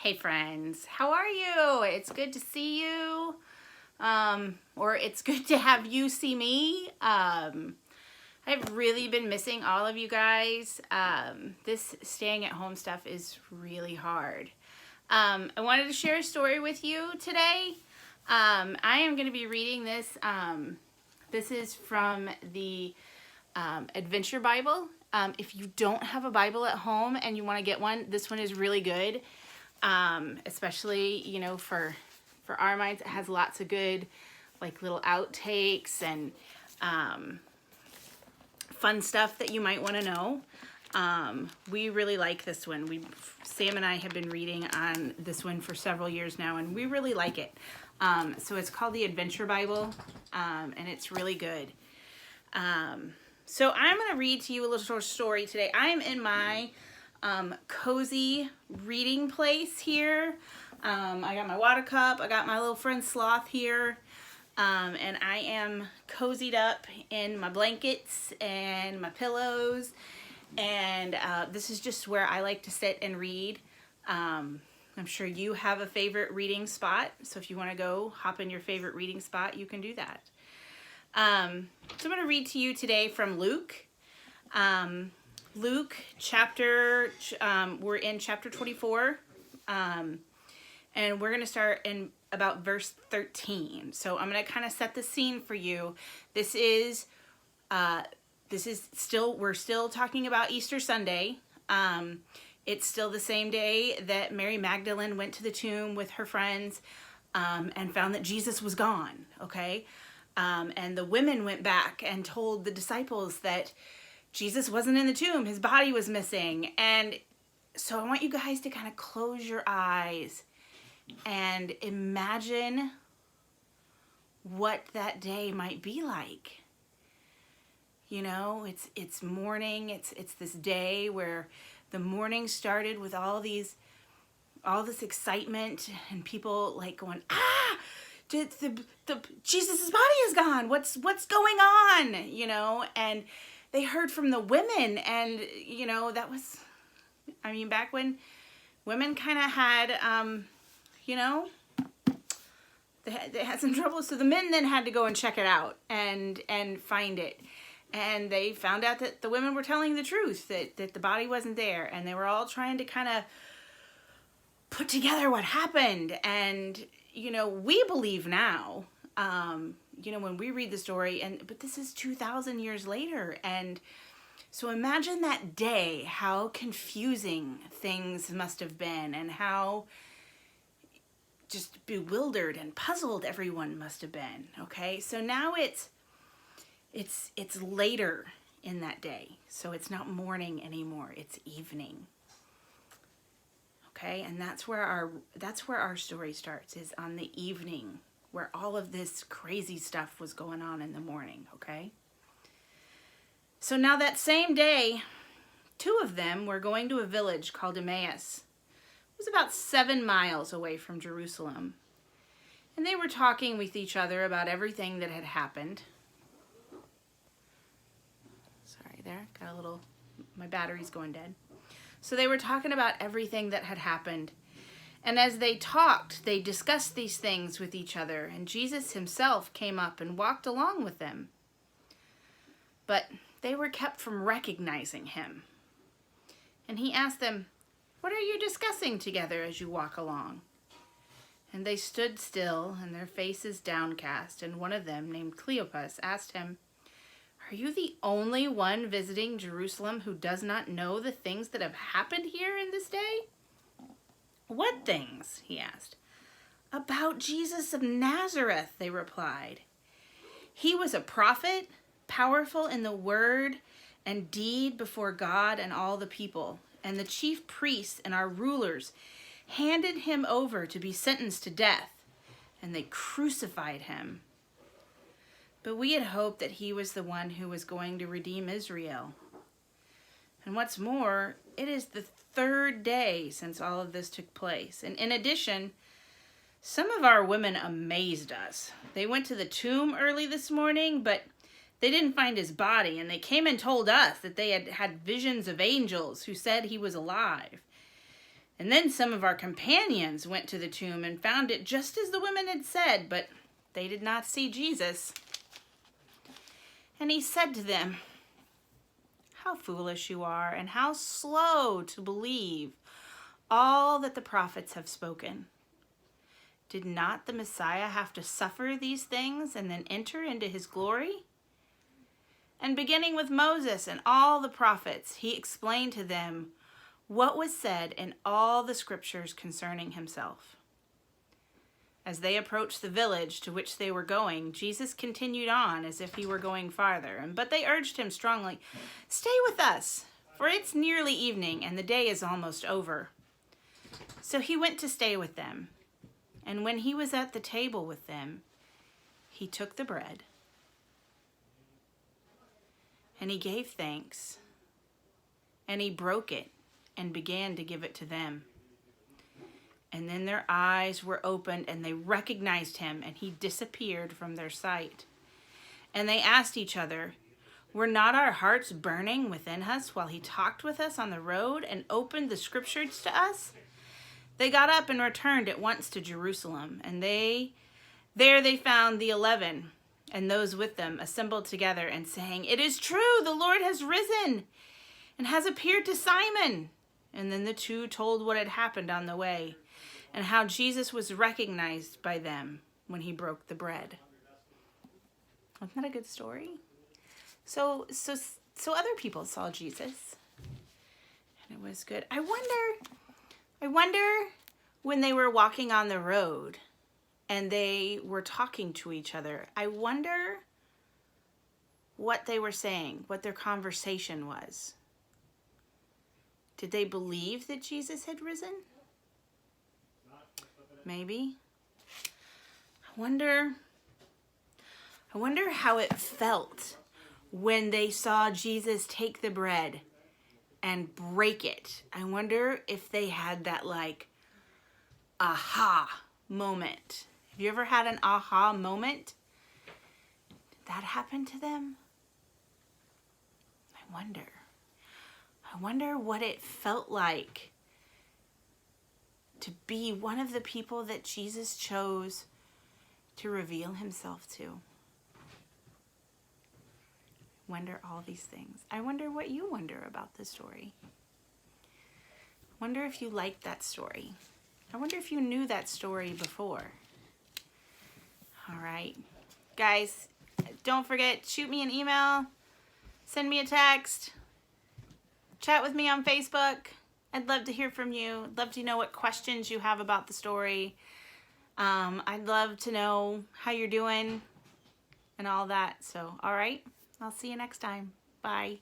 Hey friends, how are you? It's good to see you, or it's good to have you see me. I've really been missing all of you guys. This staying at home stuff is really hard. I wanted to share a story with you today. I am going to be reading this. This is from the Adventure Bible. If you don't have a Bible at home and you want to get one, this one is really good. Especially, you know, for our minds, it has lots of good, like, little outtakes and fun stuff that you might want to know. We really like this one. Sam and I have been reading on this one for several years now, and we really like it. So it's called the Adventure Bible, and it's really good. So I'm going to read to you a little short story today. I am in my cozy reading place here. I got my water cup, I got my little friend Sloth here, and I am cozied up in my blankets and my pillows, and this is just where I like to sit and read. I'm sure you have a favorite reading spot, so if you want to go hop in your favorite reading spot, you can do that. So I'm going to read to you today from Luke. Luke chapter, we're in chapter 24, and we're going to start in about verse 13. So I'm going to kind of set the scene for you. This is still, we're still talking about Easter Sunday. It's still the same day that Mary Magdalene went to the tomb with her friends, and found that Jesus was gone. Okay. And the women went back and told the disciples that Jesus wasn't in the tomb. His body was missing. And so I want you guys to kind of close your eyes and imagine what that day might be like. You know, it's morning. It's this day where the morning started with all this excitement and people like going, the Jesus's body is gone. What's going on? You know, and they heard from the women, and you know, that was, I mean, back when women kind of had, you know, they had some trouble, so the men then had to go and check it out and find it, and they found out that the women were telling the truth, that the body wasn't there, and they were all trying to kind of put together what happened. And you know, we believe now, you know, when we read the story, but this is 2,000 years later. And so imagine that day, how confusing things must have been, and how just bewildered and puzzled everyone must have been. Okay. So now it's later in that day. So it's not morning anymore. It's evening. Okay, and that's where our story starts, is on the evening, where all of this crazy stuff was going on in the morning. Okay, so now that same day, two of them were going to a village called Emmaus. It was about 7 miles away from Jerusalem, and they were talking with each other about everything that had happened. Sorry, there, got a little, my battery's going dead. So they were talking about everything that had happened. And as they talked, they discussed these things with each other. And Jesus himself came up and walked along with them. But they were kept from recognizing him. And he asked them, "What are you discussing together as you walk along?" And they stood still, and their faces downcast. And one of them, named Cleopas, asked him, "Are you the only one visiting Jerusalem who does not know the things that have happened here in this day?" "What things?" he asked. "About Jesus of Nazareth," they replied. "He was a prophet, powerful in the word and deed before God and all the people. And the chief priests and our rulers handed him over to be sentenced to death, and they crucified him. But we had hoped that he was the one who was going to redeem Israel. And what's more, it is the 3rd day since all of this took place. And in addition, some of our women amazed us. They went to the tomb early this morning, but they didn't find his body. And they came and told us that they had had visions of angels who said he was alive. And then some of our companions went to the tomb and found it just as the women had said, but they did not see Jesus. And he said to them, how foolish you are, and how slow to believe all that the prophets have spoken. Did not the Messiah have to suffer these things and then enter into his glory? And beginning with Moses and all the prophets, he explained to them what was said in all the scriptures concerning himself. As they approached the village to which they were going, Jesus continued on as if he were going farther. But they urged him strongly, stay with us, for it's nearly evening and the day is almost over. So he went to stay with them. And when he was at the table with them, he took the bread and he gave thanks and he broke it and began to give it to them. And then their eyes were opened and they recognized him, and he disappeared from their sight. And they asked each other, were not our hearts burning within us while he talked with us on the road and opened the scriptures to us? They got up and returned at once to Jerusalem, and there they found the 11 and those with them assembled together and saying, it is true, the Lord has risen and has appeared to Simon. And then the two told what had happened on the way and how Jesus was recognized by them when he broke the bread. Wasn't that a good story? So other people saw Jesus, and it was good. I wonder when they were walking on the road and they were talking to each other, I wonder what they were saying, what their conversation was. Did they believe that Jesus had risen? Maybe. I wonder how it felt when they saw Jesus take the bread and break it. I wonder if they had that aha moment. Have you ever had an aha moment? Did that happen to them? I wonder what it felt like to be one of the people that Jesus chose to reveal himself to. Wonder all these things. I wonder what you wonder about the story. Wonder if you liked that story. I wonder if you knew that story before. All right. Guys, don't forget, shoot me an email, send me a text, chat with me on Facebook. I'd love to hear from you. I'd love to know what questions you have about the story. I'd love to know how you're doing and all that. So, all right. I'll see you next time. Bye.